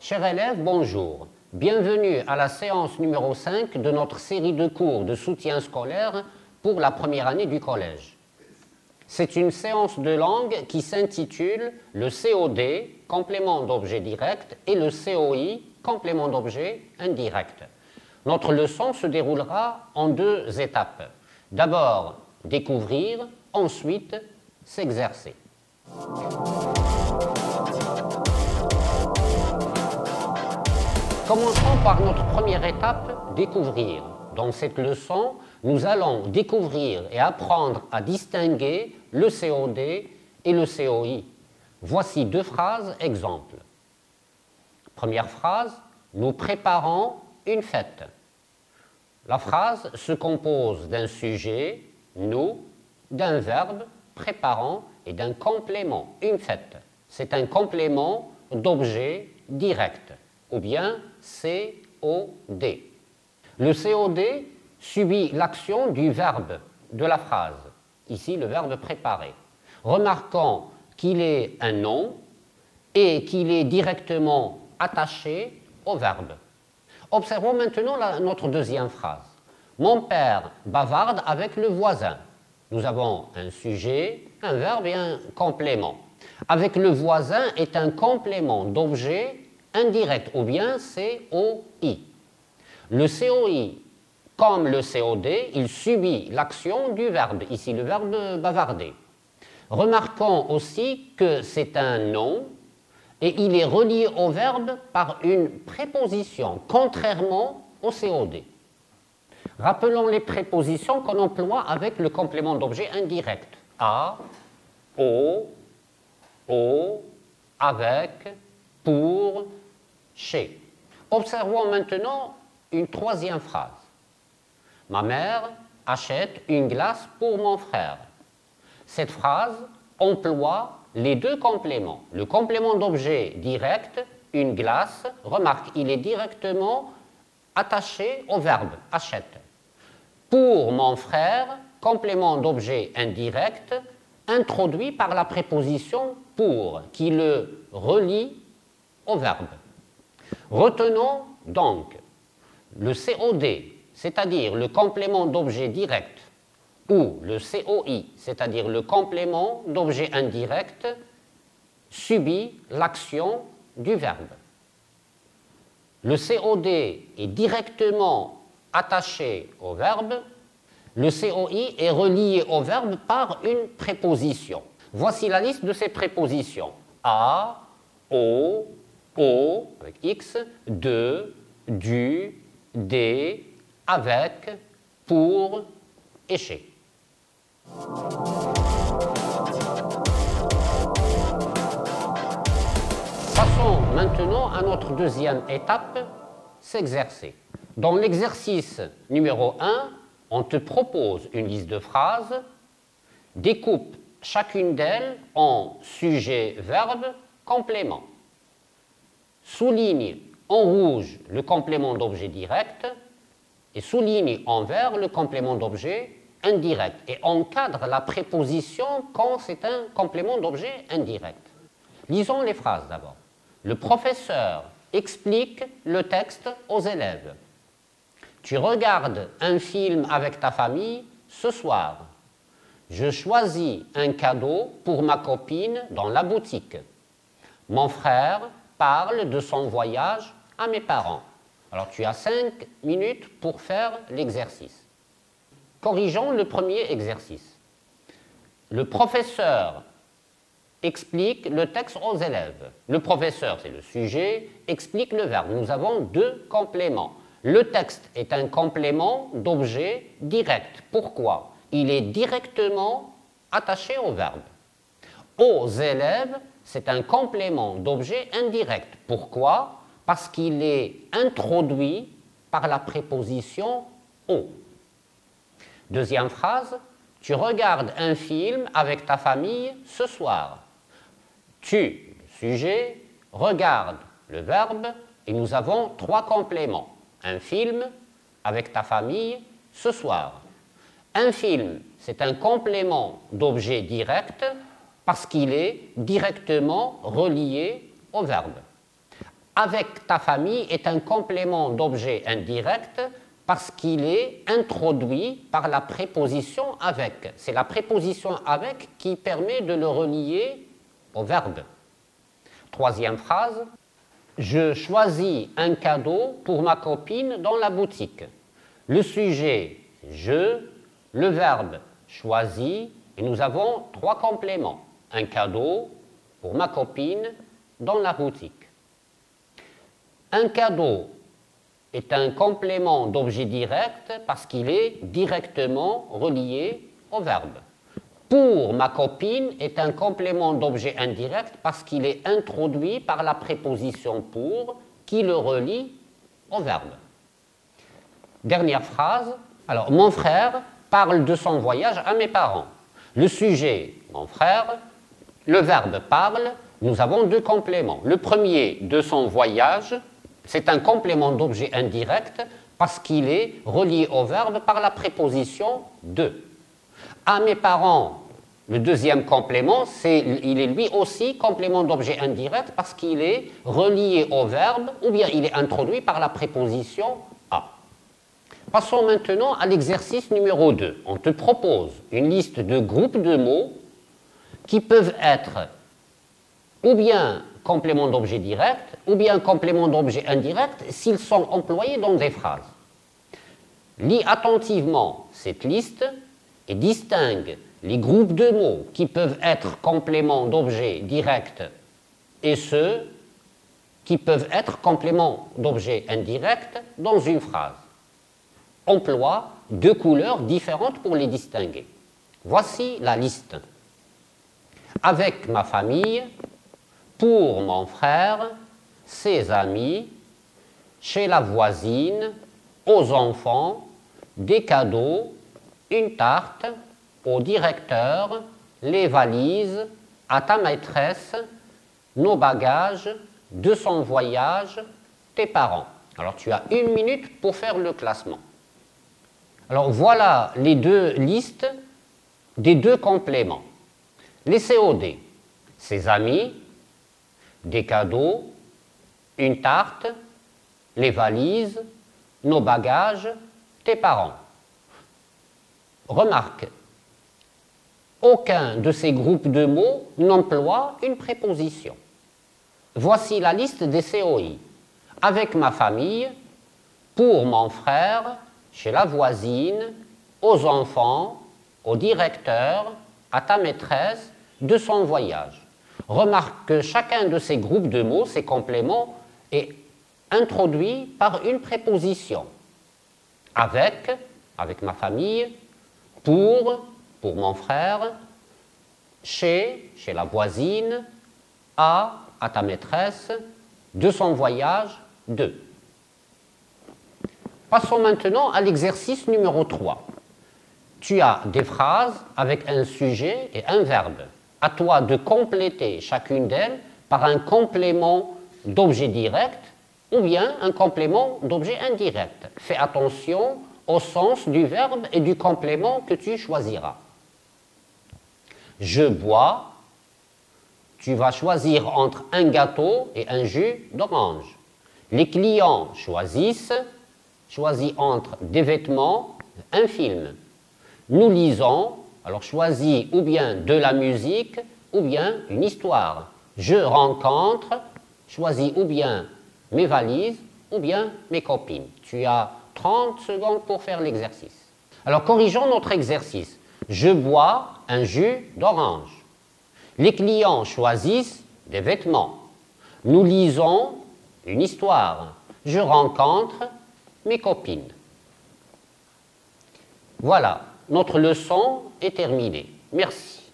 Chers élèves, bonjour. Bienvenue à la séance numéro 5 de notre série de cours de soutien scolaire pour la première année du collège. C'est une séance de langue qui s'intitule le COD, complément d'objet direct, et le COI, complément d'objet indirect. Notre leçon se déroulera en deux étapes. D'abord, découvrir, ensuite, s'exercer. Commençons par notre première étape, découvrir. Dans cette leçon, nous allons découvrir et apprendre à distinguer le COD et le COI. Voici deux phrases exemples. Première phrase, nous préparons une fête. La phrase se compose d'un sujet, nous, d'un verbe, préparons, et d'un complément, une fête. C'est un complément d'objet direct, ou bien COD. Le COD subit l'action du verbe de la phrase, ici le verbe préparer. Remarquons qu'il est un nom et qu'il est directement attaché au verbe. Observons maintenant notre deuxième phrase. Mon père bavarde avec le voisin. Nous avons un sujet, un verbe et un complément. Avec le voisin est un complément d'objet indirect, ou bien COI. Le COI, comme le COD, il subit l'action du verbe, ici le verbe bavarder. Remarquons aussi que c'est un nom et il est relié au verbe par une préposition, contrairement au COD. Rappelons les prépositions qu'on emploie avec le complément d'objet indirect. À, au, avec, pour, chez. Observons maintenant une troisième phrase. Ma mère achète une glace pour mon frère. Cette phrase emploie les deux compléments. Le complément d'objet direct, une glace, remarque, il est directement attaché au verbe achète. Pour mon frère, complément d'objet indirect, introduit par la préposition pour, qui le relie au verbe. Retenons donc le COD, c'est-à-dire le complément d'objet direct, ou le COI, c'est-à-dire le complément d'objet indirect, subit l'action du verbe. Le COD est directement attaché au verbe, le COI est relié au verbe par une préposition. Voici la liste de ces prépositions. À, au, avec X, de, du, des, avec, pour et chez. Passons maintenant à notre deuxième étape, s'exercer. Dans l'exercice numéro 1, on te propose une liste de phrases, découpe chacune d'elles en sujet, verbe, complément. Souligne en rouge le complément d'objet direct et souligne en vert le complément d'objet indirect et encadre la préposition quand c'est un complément d'objet indirect. Lisons les phrases d'abord. Le professeur explique le texte aux élèves. Tu regardes un film avec ta famille ce soir. Je choisis un cadeau pour ma copine dans la boutique. Mon frère parle de son voyage à mes parents. Alors tu as 5 minutes pour faire l'exercice. Corrigeons le premier exercice. Le professeur explique le texte aux élèves. Le professeur, c'est le sujet, explique le verbe. Nous avons deux compléments. Le texte est un complément d'objet direct. Pourquoi? Il est directement attaché au verbe. Aux élèves, c'est un complément d'objet indirect. Pourquoi? Parce qu'il est introduit par la préposition au. Deuxième phrase, tu regardes un film avec ta famille ce soir. Tu, le sujet, regarde le verbe et nous avons trois compléments. Un film avec ta famille ce soir. Un film, c'est un complément d'objet direct parce qu'il est directement relié au verbe. avec ta famille est un complément d'objet indirect parce qu'il est introduit par la préposition avec. C'est la préposition avec qui permet de le relier au verbe. Troisième phrase, je choisis un cadeau pour ma copine dans la boutique. Le sujet, je, le verbe, choisis, et nous avons trois compléments. Un cadeau pour ma copine dans la boutique. Un cadeau est un complément d'objet direct parce qu'il est directement relié au verbe. Pour ma copine est un complément d'objet indirect parce qu'il est introduit par la préposition pour qui le relie au verbe. Dernière phrase. Alors, mon frère parle de son voyage à mes parents. Le sujet, mon frère, le verbe parle, nous avons deux compléments. Le premier, de son voyage, c'est un complément d'objet indirect parce qu'il est relié au verbe par la préposition de. À mes parents, le deuxième complément, il est lui aussi complément d'objet indirect parce qu'il est relié au verbe ou bien il est introduit par la préposition à. Passons maintenant à l'exercice numéro 2. On te propose une liste de groupes de mots qui peuvent être ou bien complément d'objet direct ou bien complément d'objet indirect s'ils sont employés dans des phrases. Lis attentivement cette liste et distingue les groupes de mots qui peuvent être compléments d'objet direct et ceux qui peuvent être compléments d'objet indirect dans une phrase. Emploie deux couleurs différentes pour les distinguer. Voici la liste. Avec ma famille, pour mon frère, ses amis, chez la voisine, aux enfants, des cadeaux, une tarte, au directeur, les valises, à ta maîtresse, nos bagages, de son voyage, tes parents. Alors tu as 1 minute pour faire le classement. Alors voilà les deux listes des deux compléments. Les COD, ses amis, des cadeaux, une tarte, les valises, nos bagages, tes parents. Remarque, aucun de ces groupes de mots n'emploie une préposition. Voici la liste des COI. Avec ma famille, pour mon frère, chez la voisine, aux enfants, au directeur, à ta maîtresse, de son voyage. Remarque que chacun de ces groupes de mots, ces compléments, est introduit par une préposition. Avec ma famille, pour mon frère, chez la voisine, à ta maîtresse, de son voyage, de. Passons maintenant à l'exercice numéro 3. Tu as des phrases avec un sujet et un verbe. À toi de compléter chacune d'elles par un complément d'objet direct ou bien un complément d'objet indirect. Fais attention au sens du verbe et du complément que tu choisiras. Je bois, tu vas choisir entre un gâteau et un jus d'orange. Les clients choisis entre des vêtements, un film. Nous lisons, alors choisis ou bien de la musique ou bien une histoire. Je rencontre, choisis ou bien mes valises ou bien mes copines. Tu as 30 secondes pour faire l'exercice. Alors corrigeons notre exercice. Je bois un jus d'orange. Les clients choisissent des vêtements. Nous lisons une histoire. Je rencontre mes copines. Voilà, notre leçon est terminée. Merci.